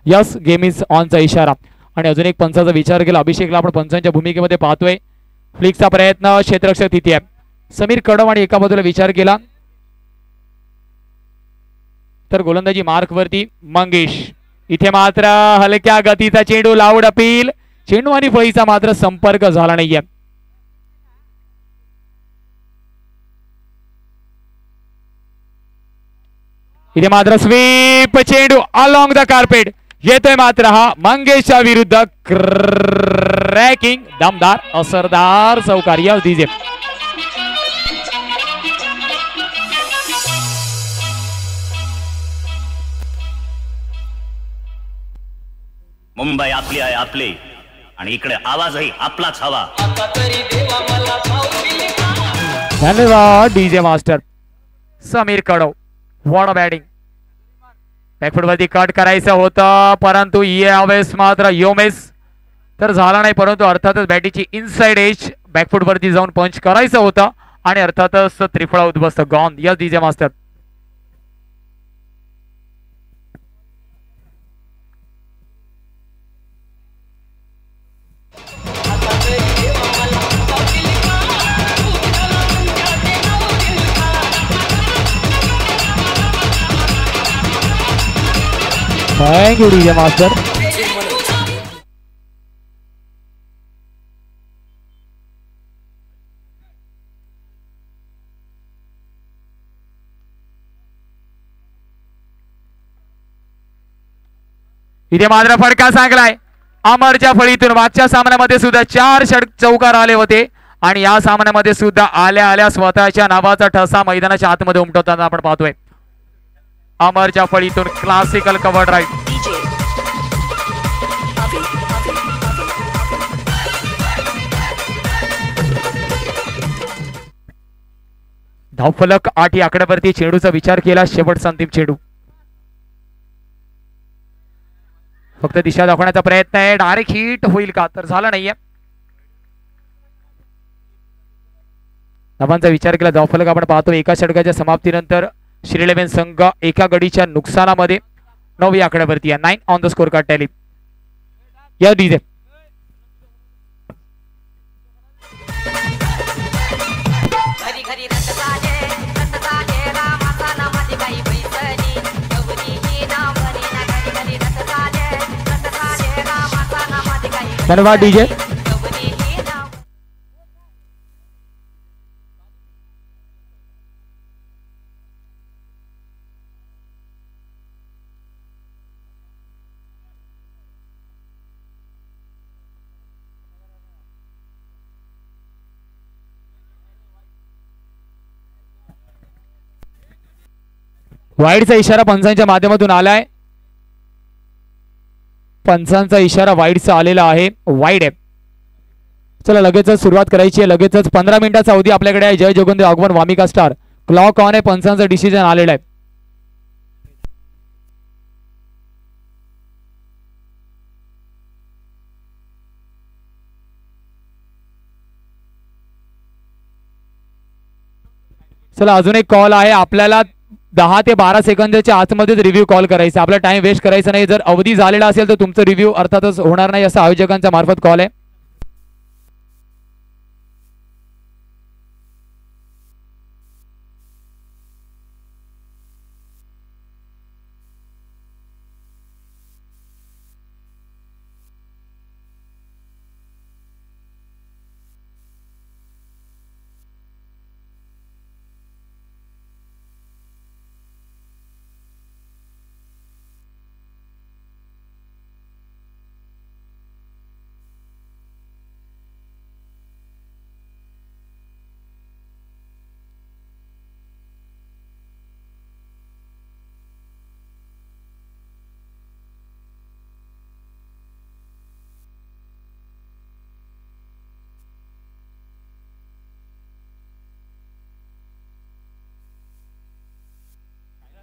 Yes game is ऑनचा इशारा. आणि अजून एक पंचाचा विचार केला अभिषेकला आपण पंचांच्या भूमिकेमध्ये पाहतोय. फ्लिकचा प्रयत्न क्षेत्ररक्षक तिथे आहे समीर कडव आणि एका बाजूला विचार केला तर गोलंदाजी मार्क वरती मंगेश. इथे मात्र हलक्या गतीचा चेंडू लाऊड अपील चेंडू आणि फळीचा मात्र संपर्क झाला नाहीये. इथे मात्र स्वीप चेंडू अलॉंग द कार्पेट येतोय मात्र हा मंगेशच्या विरुद्ध क्रॅकिंग दमदार असरदार चौकार डीजे. मुंबई आपली आहे आपली आणि इकडे आवाजही आपलाच हवा. धन्यवाद DJ master. Sameer कडव what batting. Back foot वरती कट करायचं होतं परंतु यावेळेस मात्र योमेस तर झाला नाही परंतु अर्थातच बॅटीची इनसाइड एज बॅकफुट वरती जाऊन पंच करायचं होतं आणि अर्थातच त्रिफळा उद्ध्वस्त gone. Yes DJ master. Thank you DJ master. इथे मात्र फटका सांगलाय अमरच्या फळीतून. मागच्या सामन्यामध्ये सुद्धा 4 चौकार आले होते आणि या सामन्यामध्ये सुद्धा आल्या आल्या स्वतःच्या नावाचा ठसा मैदानाच्या आतमध्ये उमटवताना आपण पाहतोय. अमरच्या फळीतून क्लासिकल कव्हर राईट. धावफलक 8 या आकड्यावरती चेंडूचा विचार केला शेवटचा अंतिम चेंडू. फक्त दिशा दाखवण्याचा प्रयत्न आहे डायरेक्ट हिट होईल का तर झाला नाहीये. धावांचा विचार केला धावफलक आपण पाहतो एका षटकाच्या समाप्तीनंतर श्रीलेव्हन संघ एका गडीच्या नुकसानामध्ये 9 या आकड्यावरती आहे. 9 on the score card tally. या डीजे धन्यवाद डीजे. वाईडचा इशारा पंचांच्या माध्यमातून आलाय. पंचांचा इशारा वाईडचा आलेला आहे. वाईड आहे. चला लगेचच सुरुवात करायची आहे. लगेचच 15 मिनिटाचा अवधी आपल्याकडे आहे. जय जोगंदे आगमन वामिका स्टार क्लॉक ऑन आहे. पंचांचा डिसिजन आलेला आहे. चला अजून एक कॉल आहे आपल्याला 10 ते 12 सेकंदच्या आतमध्येच रिव्ह्यू कॉल करायचा. आपला टाइम वेस्ट करायचा नाही. जर अवधी झालेला असेल तर तुमचं रिव्ह्यू अर्थातच होणार नाही असं आयोजकांच्या मार्फत कॉल आहे.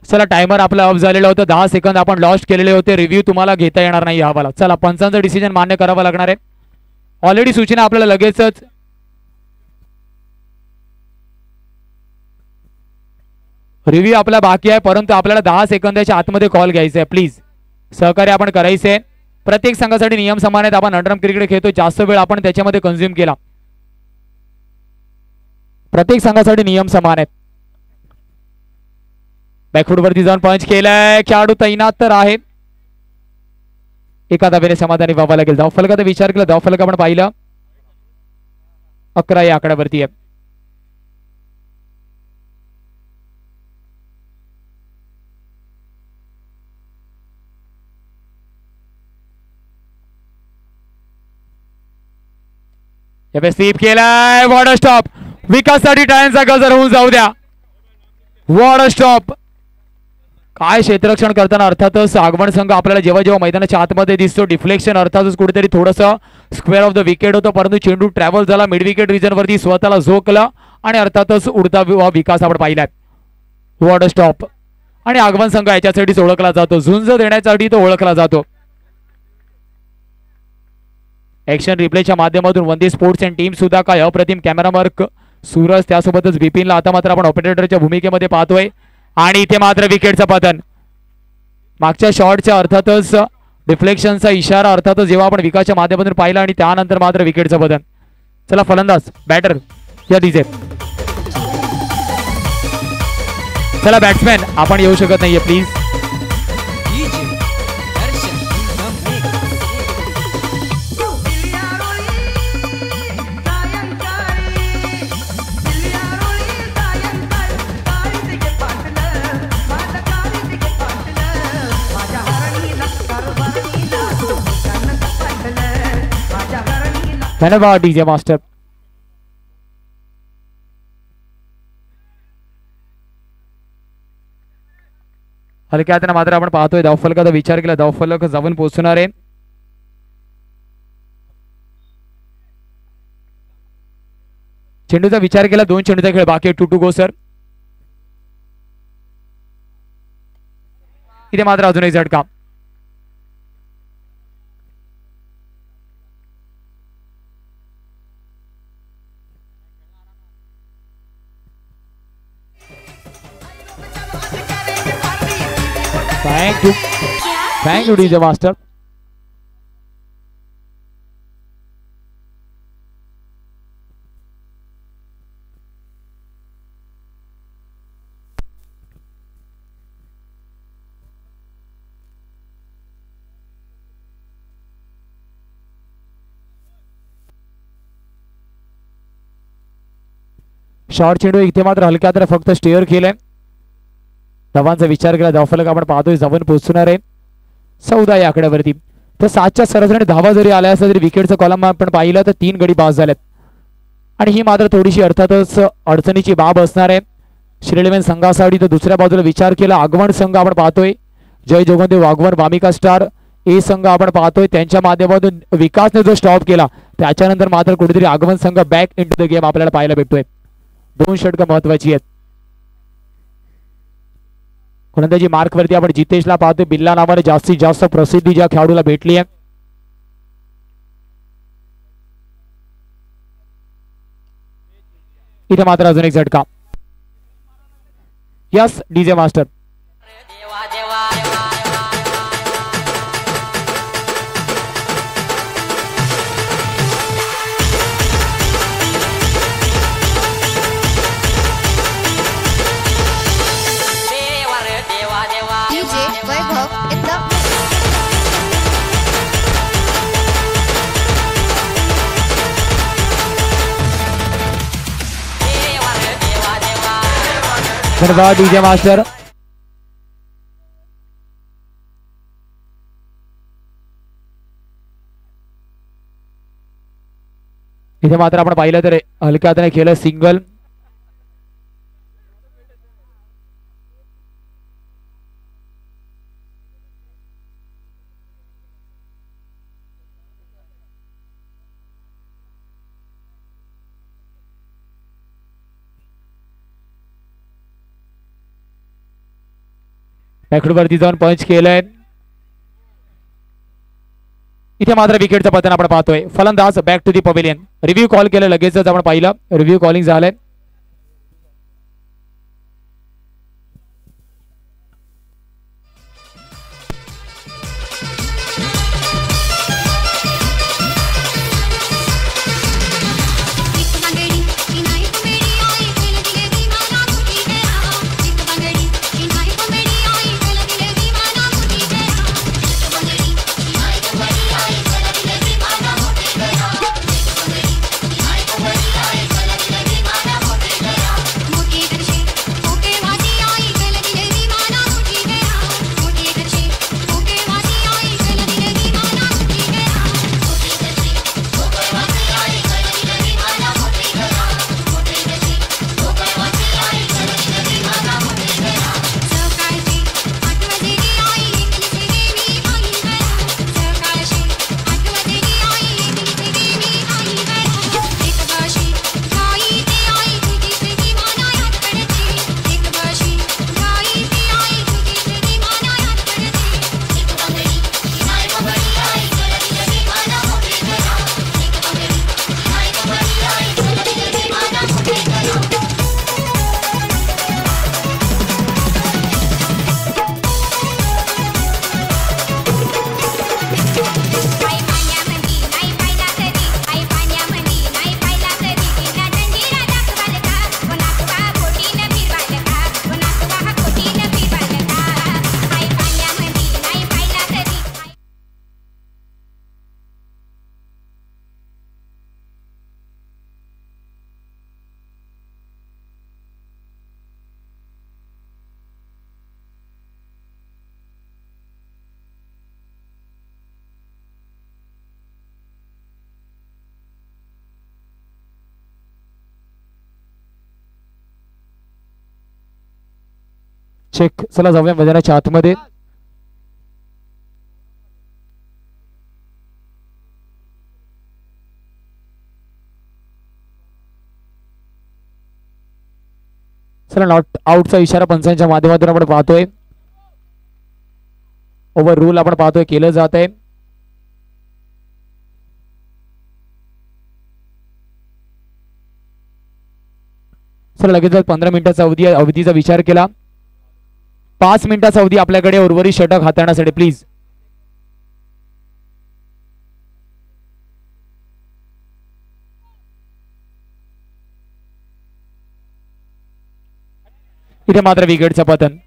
चला टाइमर आपला ऑफ झालेला होता. 10 सेकंद आपण लॉस्ट केलेले होते. रिव्ह्यू तुम्हाला घेता येणार नाही हवाला. चला पंचांचं डिसिजन मान्य करावं लागणार आहे. ऑलरेडी सूचना आपल्याला लगेचच रिव्ह्यू आपला बाकी आहे परंतु आपल्याला 10 सेकंदाच्या आतमध्ये कॉल घ्यायचा आहे प्लीज. सहकार्य आपण करायचे. प्रत्येक संघासाठी नियम समान आहेत. आपण अंडरआर्म क्रिकेट खेळतो, जास्त वेळ आपण त्याच्यामध्ये कंझ्युम केला. प्रत्येक संघासाठी नियम समान आहेत. बॅकफूट वरती जाऊन पंच केलाय, खेळाडू तैनात तर आहे. एका धावेने समाधानी व्हावं लागेल. धावफलकाचा विचार केला, धावफलक आपण पाहिलं 11 या आकड्यावरती आहे. स्वीप केलाय, वॉर्डर स्टॉप. विकाससाठी टाळ्यांचा गजर होऊन जाऊ द्या. वॉर्डर स्टॉप. काय क्षेत्ररक्षण करताना अर्थातच आगमन संघ आपल्याला जेव्हा जेव्हा मैदानाच्या आतमध्ये दिसतो, डिफ्लेक्शन अर्थातच कुठेतरी थोडंसं स्क्वेअर ऑफ द विकेट होतं, परंतु चेंडू ट्रॅव्हल झाला मिड विकेट रिजन वरती, स्वतःला झोकला आणि अर्थातच उडता विकास आपण पाहिलाय. वॉर्डर स्टॉप. आणि आगमन संघ याच्यासाठीच ओळखला जातो, झुंज देण्यासाठी तो ओळखला जातो. ऍक्शन रिप्लेच्या माध्यमातून वंदे स्पोर्ट्स अँड टीम सुद्धा काय अप्रतिम कॅमेरा मार्क सूरज, त्यासोबतच बिपिनला आता मात्र आपण ऑपरेटरच्या भूमिकेमध्ये पाहतोय. आणि इथे मात्र विकेटचं पतन. मागच्या शॉटच्या अर्थातच डिफ्लेक्शनचा इशारा अर्थातच जेव्हा आपण विकासच्या माध्यमातून पाहिला आणि त्यानंतर मात्र विकेटचं पतन. चला फलंदाज बॅटर या दिसे. चला बॅट्समॅन आपण येऊ शकत नाहीये प्लीज. धन्यवाद डीजे मास्टर. हलक्यात मात्र आपण पाहतोय धावफलकाचा विचार केला, धावफलक जाऊन पोहोचणार आहे. चेंडूचा विचार केला, 2 चेंडूचा खेळ बाकी, 2 to go सर. इथे मात्र अजून एक झटका. Thank you DJ Master. Short चेंडू इथे मात्र हलक्यात फक्त स्टेअर केलंय. धावांचा विचार केला, धावफलक आपण पाहतोय जाऊन पोहोचणार आहे 14 या आकड्यावरती. तर 7च्या सरासरी धावा जरी आल्या असल्या तरी विकेटचं कॉलम आपण पाहिलं तर 3 गडी बाद झालेत. आणि ही मात्र थोडीशी अर्थातच अडचणीची बाब असणार आहे श्रीलेवन संघासाठी. तर दुसऱ्या बाजूला विचार केला आगमन संघ आपण पाहतोय, जय जोगंदेव वाघवर वामिका स्टार ए संघ आपण पाहतोय, त्यांच्या माध्यमातून विकासने जो स्टॉप केला त्याच्यानंतर मात्र कुठेतरी आगमन संघ back in to the game आपल्याला पाहायला भेटतोय. 2 षटकं महत्वाची आहेत. गोलंदाजी मार्क वरती आपण जितेशला पाहतोय, बिल्ला नावाने जास्तीत जास्त प्रसिद्धी ज्या खेळाडूला भेटली आहे. इथे मात्र अजून एक झटका. Yes DJ master. धन्यवाद डीजे मास्टर. इथे मात्र आपण पाहिलं तर हलक्या हाताने केलं सिंगल. बॅकवरती जाऊन पंच केलंय. इथे मात्र विकेटचं पतन आपण पाहतोय. फलंदाज back to the pavilion. Review call केलं लगेचच आपण पाहिलं, रिव्ह्यू कॉलिंग झालंय. चेक. चला जाऊया मैदानाच्या आतमध्ये. चला नॉट आउटचा इशारा पंचांच्या माध्यमातून आपण पाहतोय. ओव्हर रूल आपण पाहतोय केलं जात आहे. चला लगेच 15 मिनिटाचा अवधीचा विचार केला. 5 मिनिटाचा अवधी आपल्याकडे उर्वरित षटक हाताळण्यासाठी प्लीज. इथे मात्र विकेटचं पतन.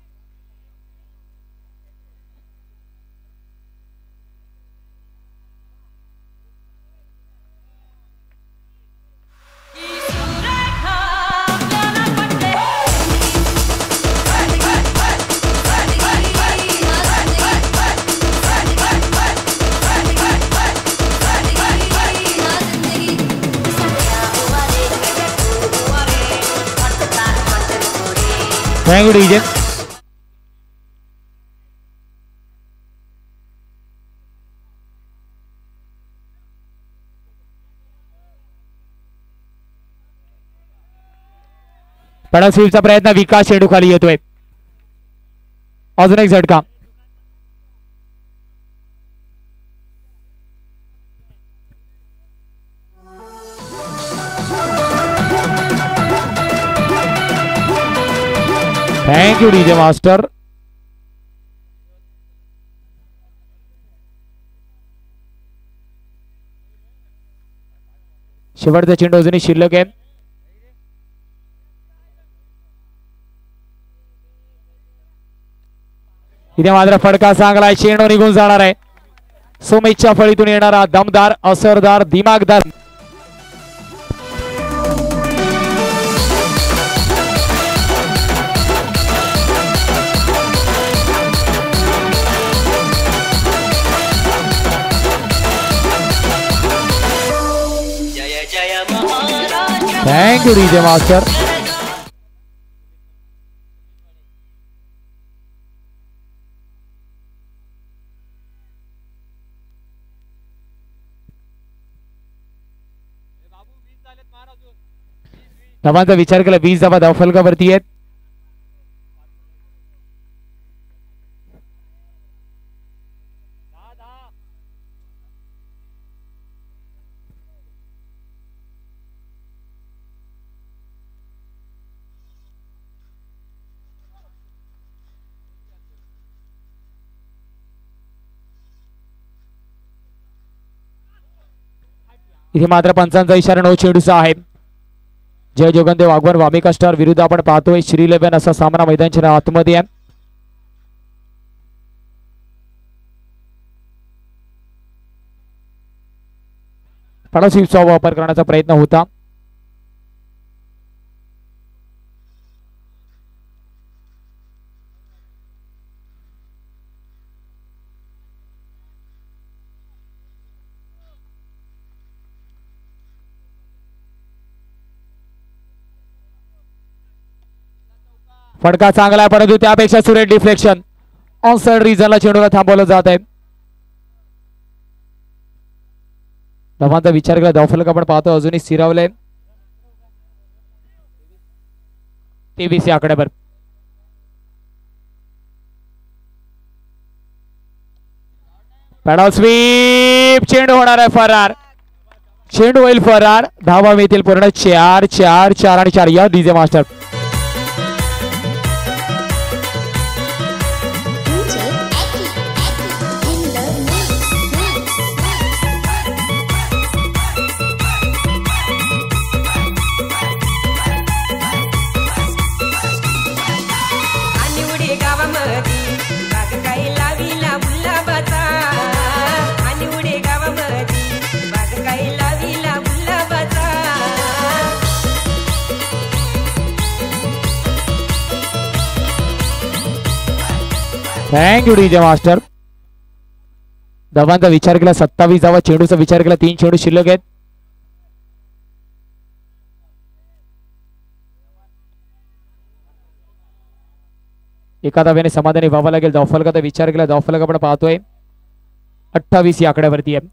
Thank you DJ. पडा स्वीपचा प्रयत्न. विकास चेंडू खाली येतोय. अजून एक झटका. Thank you DJ master. शेवटचा चेंडू अजूनही शिल्लक आहे. इथे मात्र फडका चांगला आहे. चेंडू निघून जाणार आहे. सोमेशच्या फळीतून येणारा दमदार, असरदार, दिमागदार थँक्यू डीजे मास्टर. धावांचा विचार केला. 20 धावा धावफलकावरती आहेत. इथे मात्र पंचांचा इशारा नो चेंडूचा आहे. जय जोगनदेव वाघवर वामिका स्टार विरुद्ध आपण पाहतोय श्री 11 असा सामना मैदानाच्या आतमध्ये आहे. फडास्वीपचा वापर करण्याचा प्रयत्न होता. फटका चांगला आहे परंतु त्यापेक्षा सुरेख डिफ्लेक्शन. ऑन साइड रिजनला चेंडूला थांबवलं जात आहे. धावांचा विचार केला. धावफलक आपण पाहतो अजूनही स्थिरावलंय. 23 या आकड्यावर. Paddle SVEEP. चेंडू होणार आहे फरार. चेंडू होईल फरार. धावा मिळतील पूर्ण 4 4 4 आणि 4 या DJ master. Thank you DJ master. धावांचा विचार केला. 27 धावा. चेंडूचा विचार केला. 3 चेंडू शिल्लक आहेत. एका धावेने समाधानी व्हावं लागेल. धावफलकाचा विचार केला. धावफलक आपण पाहतोय 28 या आकड्यावरती आहे.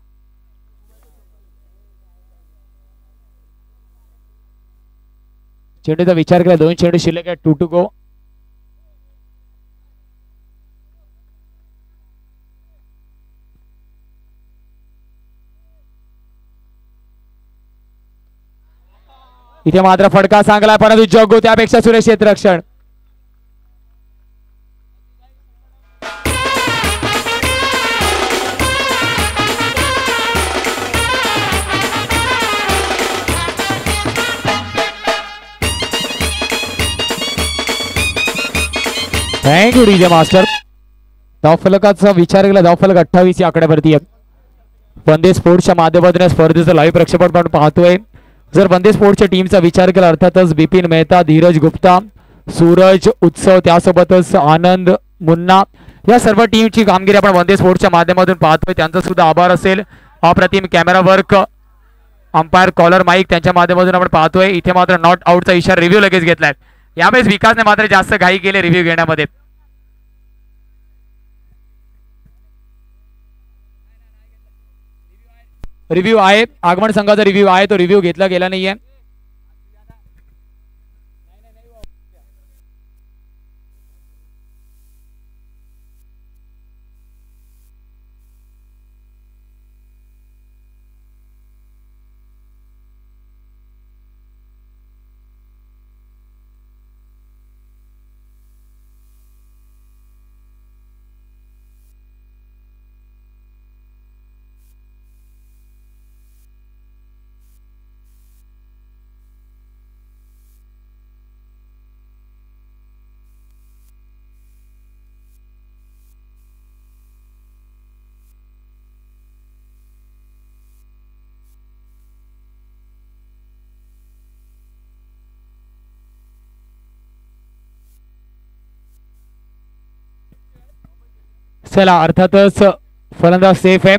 चेंडूचा विचार केला. 2 चेंडू शिल्लक आहे. 2 टू गो. इथे मात्र फटका चांगला परंतु जग्गू त्यापेक्षा सुरेश क्षेत्ररक्षण. Thank you DJ master. धावफलकाचा विचार केला. धावफलक 28 या आकड्यावरती आहे. वंदे स्पोर्ट्सच्या माध्यमातून स्पर्धेचं लाईव्ह प्रक्षेपण पण पाहतोय. जर वंदे स्पोर्ट्सच्या टीमचा विचार केला अर्थातच बिपिन मेहता, धीरज गुप्ता, सूरज, उत्सव, त्यासोबतच आनंद, मुन्ना या सर्व टीमची कामगिरी आपण वंदे स्पोर्ट्सच्या माध्यमातून पाहतोय. त्यांचा सुद्धा आभार असेल. अप्रतिम camera work, umpire collar mic त्यांच्या माध्यमातून आपण पाहतोय. इथे मात्र नॉट आउटचा इशारा रिव्ह्यू लगेच घेतलाय. यावेळेस विकासने मात्र जास्त घाई केले रिव्ह्यू घेण्यामध्ये. रिव्ह्यू आहे. आगमन संघाचा रिव्ह्यू आहे. तो रिव्ह्यू घेतला गेला नाहीये. चला अर्थातच फलंदाज सेफ आहे.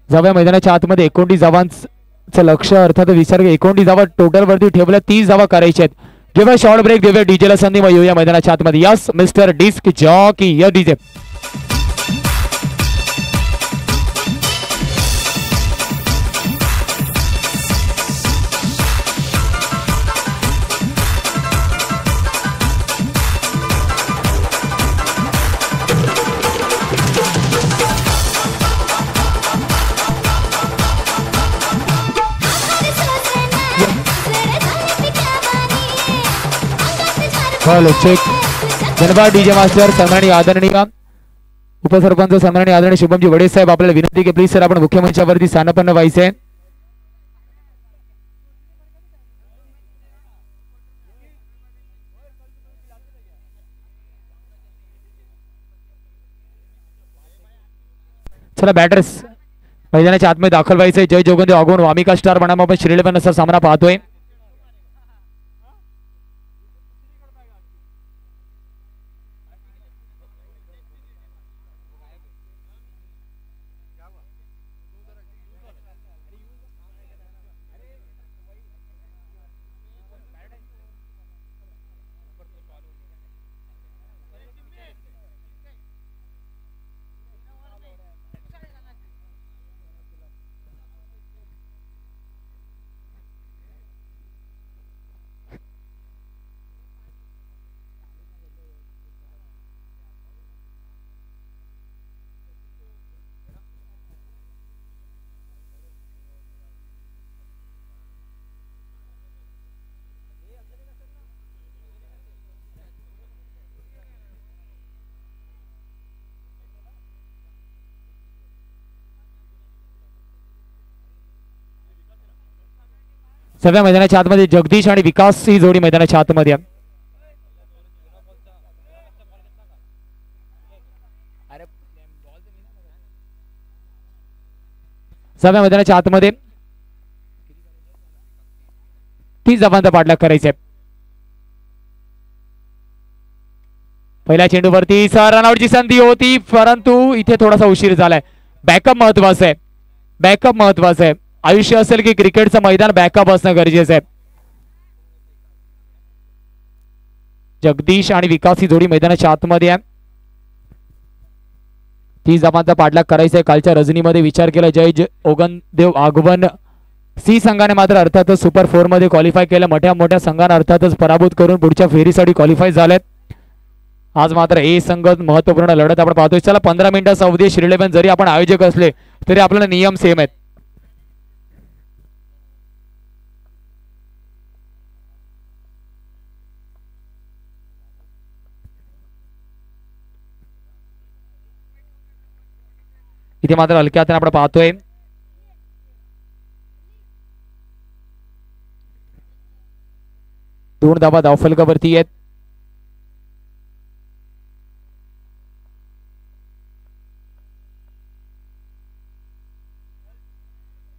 जाव्या मैदानाच्या आतमध्ये 29 धावांचं लक्ष अर्थात विचार 29 धावा टोटल वरती ठेवल्या. 30 धावा करायच्या आहेत. जेव्हा शॉर्ट ब्रेक देऊया डीजेला संधी मग येऊया मैदानाच्या आतमध्ये. यस मिस्टर डिस्क जॉकी या डीजे. चेक. धन्यवाद डीजे मास्टर. सन्माननीय आदरणीय उपसरपंच सन्माननीय आदरणीय शुभमजी वडे साहेब आपल्याला विनंती की प्लीज सर आपण मुख्य मंचावरती स्थानापन्न व्हायचे. चला बॅटर्स मैदानाच्या आतमध्ये दाखल व्हायचे. जय जोगंदे आगोन वामिका स्टार बनाम आपण श्रीलेवन असा सामना पाहतोय. सगळ्या मैदानाच्या आतमध्ये जगदीश आणि विकास ही जोडी मैदानाच्या आतमध्ये. सगळ्या मैदानाच्या आतमध्ये 30 धावांचा पाठलाग करायचा. पहिल्या चेंडूवरती रनआउटची संधी होती, परंतु इथे थोडासा उशीर झालाय. बॅकअप महत्वाचं आहे, बॅकअप महत्वाचं आहे. आयुष्य असेल की क्रिकेटचं मैदान, बॅकअप असणं गरजेचं आहे. जगदीश आणि विकास ही जोडी मैदानाच्या आतमध्ये आहे. 30 धावांचा पाठलाग करायचा आहे. कालच्या रजनीमध्ये विचार केला जय ओगनदेव आगवन सी संघाने मात्र अर्थातच सुपर 4 मध्ये क्वालिफाय केलं. मोठ्या मोठ्या संघांना अर्थातच पराभूत करून पुढच्या फेरीसाठी क्वालिफाय झालेत. आज मात्र ए संघ महत्वपूर्ण लढत आपण पाहतोय. चला 15 मिनिटाचा अवधी श्रीलेवन जरी आपण आयोजक असले तरी आपल्याला नियम सेम आहेत. इथे मात्र हलक्या हाताने आपण पाहतोय. दोन धावा धावफलकावरती आहेत.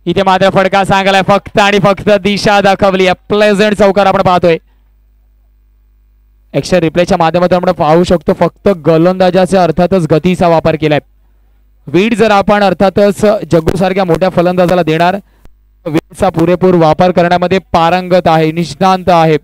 इथे मात्र फटका सांगलाय फक्त आणि फक्त दिशा दाखवली. प्लेझंट चौकार आपण पाहतोय. एक्स्ट्रा रिप्लेच्या माध्यमातून आपण पाहू शकतो फक्त गोलंदाजाच्या अर्थातच गतीचा वापर केलाय. वीड जर आपण अर्थातच जग्गू सारख्या मोठ्या फलंदाजाला देणार, वीडचा पुरेपूर वापर करण्यामध्ये पारंगत आहे, निष्णांत आहे.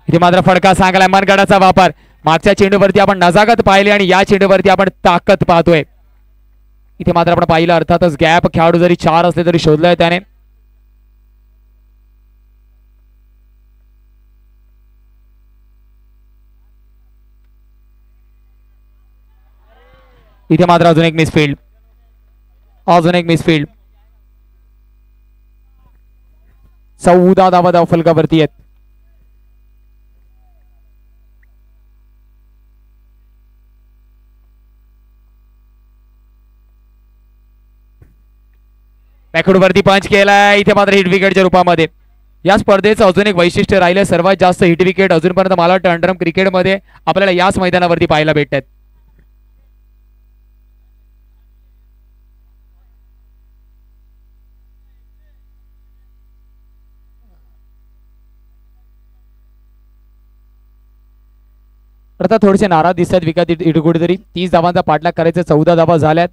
इथे मात्र फडका सांगलाय मनगडाचा वापर. मागच्या चेंडूवरती आपण नजाकत पाहिली आणि या चेंडूवरती आपण ताकद पाहतोय. इथे मात्र आपण पाहिलं अर्थातच गॅप खेळाडू जरी 4 असले तरी शोधलाय त्याने. इथे मात्र अजून एक मिसफील्ड, अजून एक मिसफील्ड. 14 धावा धावफलकावरती आहेत. बॅकवर्डवरती पंच केलाय. इथे मात्र हिट विकेटच्या रूपामध्ये. या स्पर्धेचं अजून एक वैशिष्ट्य राहिलं, सर्वात जास्त हिट विकेट अजूनपर्यंत मला वाटतं अंडरम क्रिकेटमध्ये आपल्याला याच मैदानावरती पाहायला भेटतात. अर्थात थोडेसे नाराज दिसतात विकेट कुठेतरी. 30 धावांचा पाठलाग करायचा, 14 धावा झाल्यात.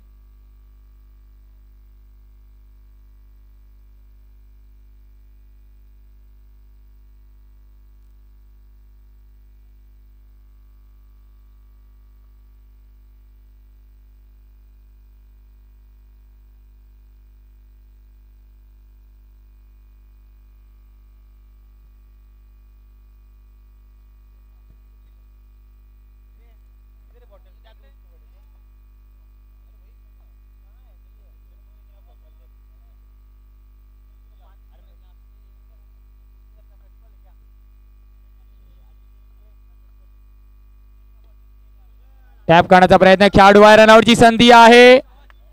टॅप करण्याचा प्रयत्न, खेळाडू रनआउटची संधी आहे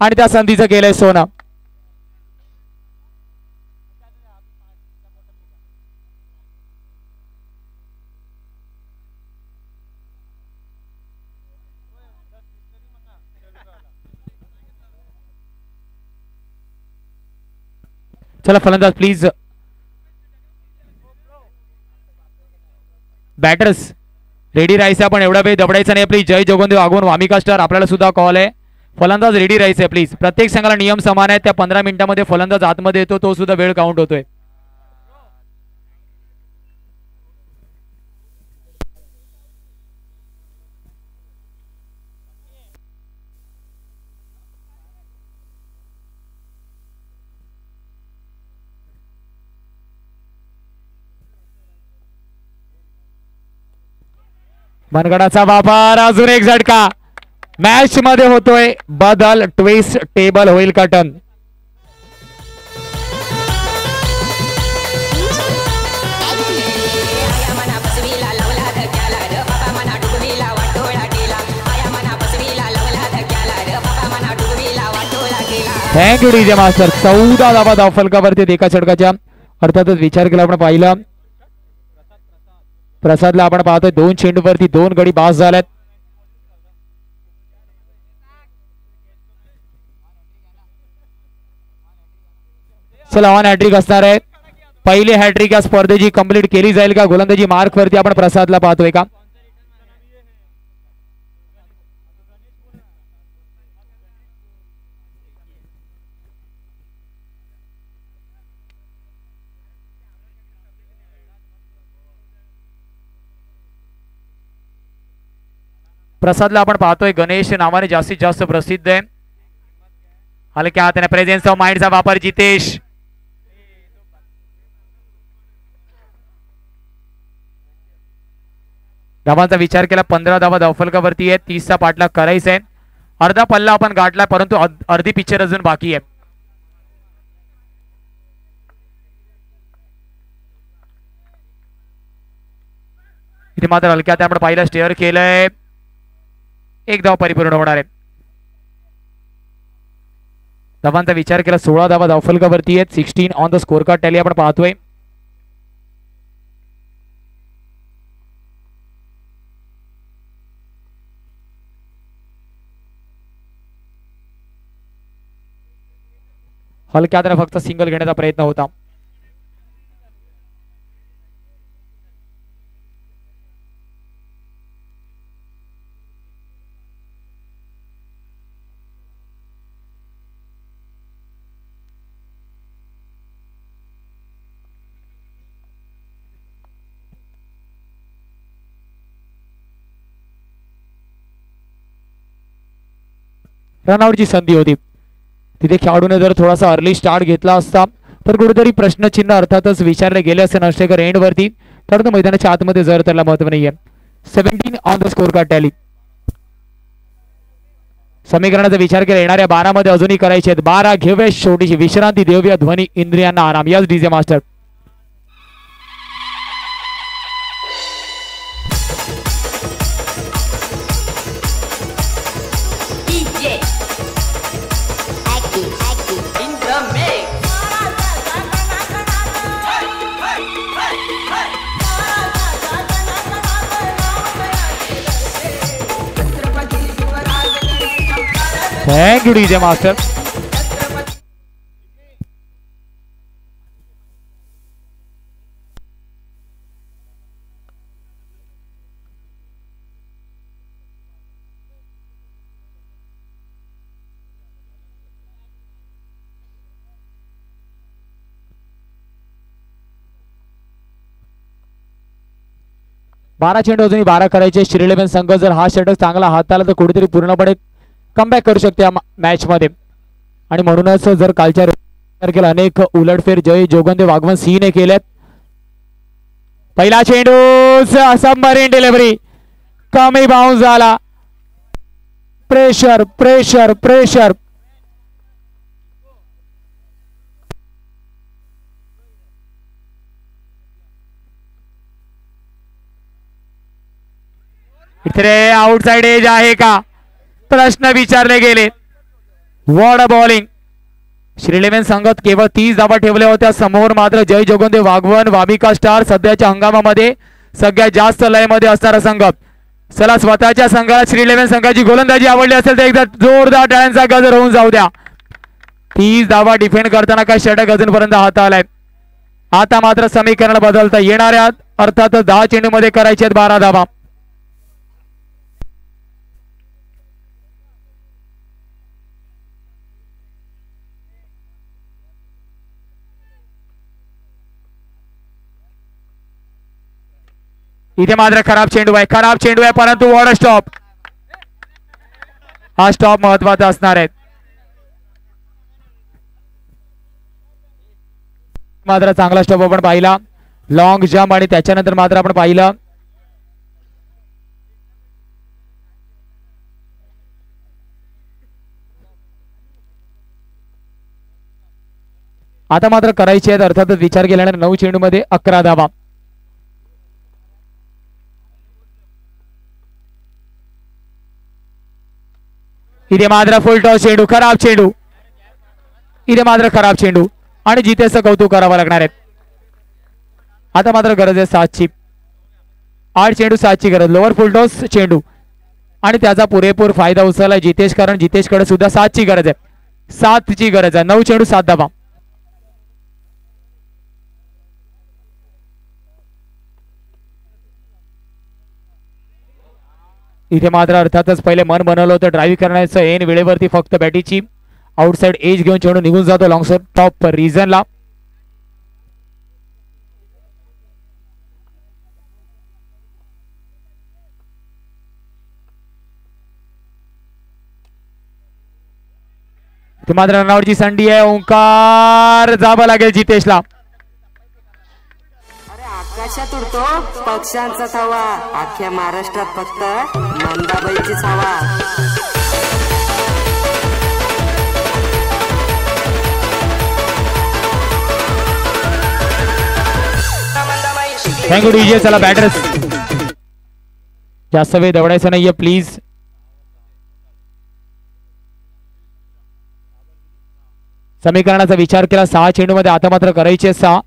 आणि त्या संधीचं केलंय सोनं. चला फलंदाज प्लीज. बॅटर्स रेडी राहायचं, आपण एवढा वेळ दबडायचा नाही. प्लीज जय जोगनदेव आगवून वामिका स्टार आपल्याला सुद्धा कॉल आहे. फलंदाज रेडी राहायचंय प्लीज. प्रत्येक संघाला नियम समान आहेत. त्या 15 मिनिटांमध्ये फलंदाज आतमध्ये येतो तो सुद्धा वेळ काउंट होतोय. मनगडाचा वापर, अजून एक झटका. मॅच मध्ये होतोय बदल, ट्विस्ट टेबल होईल का टर्न. Thank you DJ master. 14 धावा धावफलकावरती एका षटकाच्या. अर्थातच विचार केला आपण पाहिला प्रसादला आपण पाहतोय 2 चेंडूवरती 2 गडी बास झाल्यात. चला ऑन हॅट्रिक असणार आहे. पहिले हॅट्रिक या स्पर्धेची कंप्लीट केली जाईल का? गोलंदाजी मार्क वरती आपण प्रसादला पाहतोय का? प्रसादला आपण पाहतोय गणेश नावाने जास्तीत जास्त प्रसिद्ध आहे. हलक्या हाताने प्रेझेन्स ऑफ माइंडचा वापर जितेश. धावांचा विचार केला 15 धावा धावफलकावरती आहे. 30चा पाठलाग करायचा आहे. अर्धा पल्ला आपण गाठला परंतु अर्धी पिक्चर अजून बाकी आहे. इथे मात्र हलक्यात आपण पाहिलं स्टेअर केलंय. 1 धाव परिपूर्ण होणार आहे. धावांचा विचार केला 16 धावा धावफलकावरती आहेत. 16 on the score card tally आपण पाहतोय. हलक्यात फक्त सिंगल घेण्याचा प्रयत्न होता. रनआउटची संधी होती. तिथे खेळाडूने जर थोडासा अर्ली स्टार्ट घेतला असता तर कुठेतरी प्रश्नचिन्ह अर्थातच विचारले गेले असते नष्टेकर एंड वरती. तर तो मैदानाच्या आतमध्ये जर त्याला महत्व नाहीये. 17 on the score card tally. समीकरणाचा विचार केला येणाऱ्या 12 मध्ये अजूनही करायचे आहेत. 12 घेऊया छोटीशी विश्रांती देऊया ध्वनी इंद्रियांना आराम. Yes DJ master. Thank you DJ master. बारा चेंडू अजूनही 12 करायचे. श्रीलेवन संघ जर हा षटक चांगला हाताला तर कुठेतरी पूर्णपणे कमबॅक करू शकते या मॅच मध्ये. आणि म्हणूनच जर कालच्या केला अनेक उलटफेर जय जोगंदे वाघवन सिंहने केलेत. पहिला चेंडू सबमरीन डिलिव्हरी कमी बाउन्स झाला. Pressure pressure pressure. इथे आउटसाइड एज आहे का प्रश्न विचारले गेले. What a bowling. श्रीलेवन संघात केवळ 30 धावा ठेवल्या होत्या. समोर मात्र जय जोगंदे वाघवन वामिका स्टार सध्याच्या हंगामामध्ये सगळ्यात जास्त लयमध्ये असणारा संघ. चला स्वतःच्या संघाला श्रीलेवन संघाची गोलंदाजी आवडली असेल तर एकदा जोरदार टाळ्यांचा गजर होऊन जाऊ द्या. 30 धावा डिफेंड करताना काय षटक अजूनपर्यंत हाताळलाय. आता मात्र समीकरण बदलता येणाऱ्या अर्थातच 10 चेंडू मध्ये करायचे आहेत 12 धावा. इथे मात्र खराब चेंडू आहे परंतु वॉट स्टॉप. हा स्टॉप महत्वाचा असणार आहे. मात्र चांगला स्टॉप आपण पाहिला. लॉंग जम्प आणि त्याच्यानंतर मात्र आपण पाहिलं आता मात्र करायचे आहेत अर्थातच विचार केल्यानंतर 9 चेंडू मध्ये 11 धावा. इथे मात्र फुल टॉस चेंडू खराब चेंडू. इथे मात्र खराब चेंडू आणि जितेशचं कौतुक करावं लागणार आहे. आता मात्र गरज आहे 7ची. 8 चेंडू 7ची गरज. लोअर फुलटॉस चेंडू आणि त्याचा पुरेपूर फायदा उचलला जितेश, कारण जितेशकडे सुद्धा 7ची गरज आहे. 7ची गरज आहे. 9 चेंडू 7 धावा. इथे मात्र अर्थातच पहिले मन बनवलं होतं ड्राईव्ह करण्याचं. एन वेळेवरती फक्त बॅटीची आउटसाइड एज घेऊन चेंडू निघून जातो लॉंग टॉप रिझनला. ते मात्र रनआउटची संधी आहे. ओंकार जावं लागेल जितेशला. आकाशात उडतो पक्ष्यांचा थवा, अख्ख्या महाराष्ट्रात फक्त मंदाबाईचीच हवा. Thank you DJ. चला बॅटर्स जास्त वेळ दवडायचं नाहीये प्लीज. समीकरणाचा विचार केला 6 चेंडू मध्ये आता मात्र करायचे 6.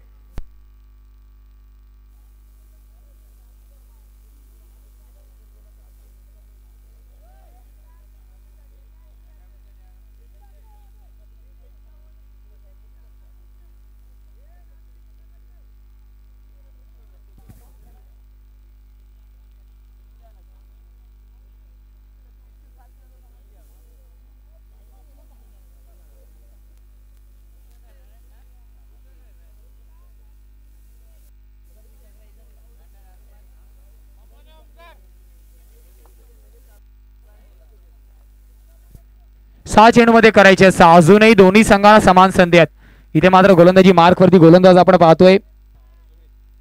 सहा चेंडू मध्ये करायचे. अजूनही दोन्ही संघांना समान संधी आहेत. इथे मात्र गोलंदाजी मार्क वरती गोलंदाज आपण पाहतोय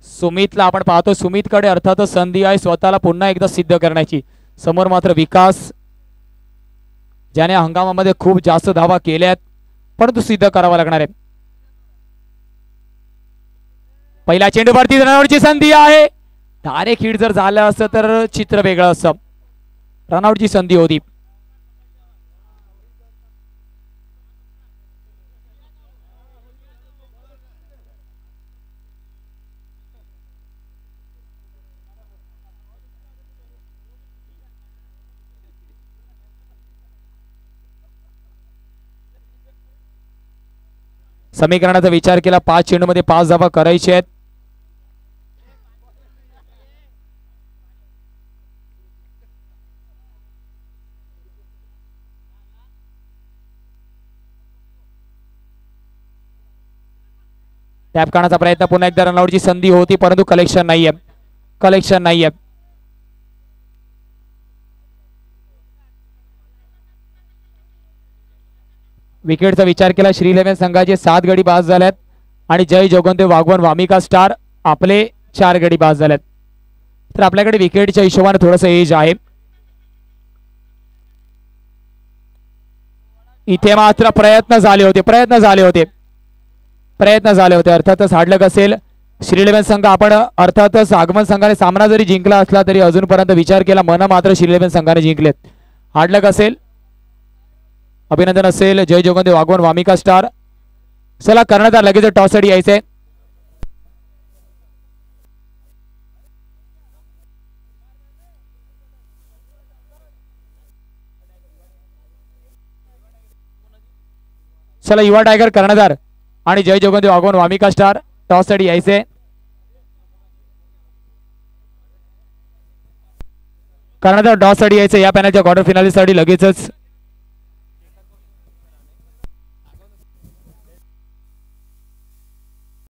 सुमितला. आपण पाहतो सुमितकडे अर्थातच संधी आहे स्वतःला पुन्हा एकदा सिद्ध करण्याची. समोर मात्र विकास, ज्याने हंगामामध्ये खूप जास्त धावा केल्यात परंतु सिद्ध करावा लागणार आहे. पहिला चेंडू वरती रनआउटची संधी आहे. डायरेक्ट हिट जर झालं असतं तर चित्र वेगळं असतं. रनआउटची संधी होती. समीकरणाचा विचार केला 5 चेंडू मध्ये 5 धावा करायचे आहेत. टॅप करण्याचा प्रयत्न, पुन्हा एकदा रनआउटची संधी होती परंतु कलेक्शन नाहीये. कलेक्शन नाहीये. विकेटचा विचार केला. श्री 11 संघाचे 7 गडी बाद झाल्यात आणि जय जोगंते वाघवन वामिका स्टार आपले 4 गडी बाद झाल्यात. तर आपल्याकडे विकेटच्या हिशोबाने थोडंसं एज आहे. इथे मात्र प्रयत्न झाले होते. अर्थातच हाडलक असेल श्री 11 संघ. आपण अर्थातच आगमन संघाने सामना जरी जिंकला असला तरी अजूनपर्यंत विचार केला मन मात्र श्री 11 संघाने जिंकलेत. हाडलक असेल, अभिनंदन असेल, जय जोगंदे वाघवन वामिका स्टार. चला कर्णधार लगेच टॉस साठी यायचंय. चला युवा टायगर कर्णधार आणि जय जोगंदे वाघवन वामिका स्टार टॉस साठी यायचंय. कर्णधार टॉस साठी यायचं. या पॅनलच्या क्वार्टर फिनालीसाठी लगेचच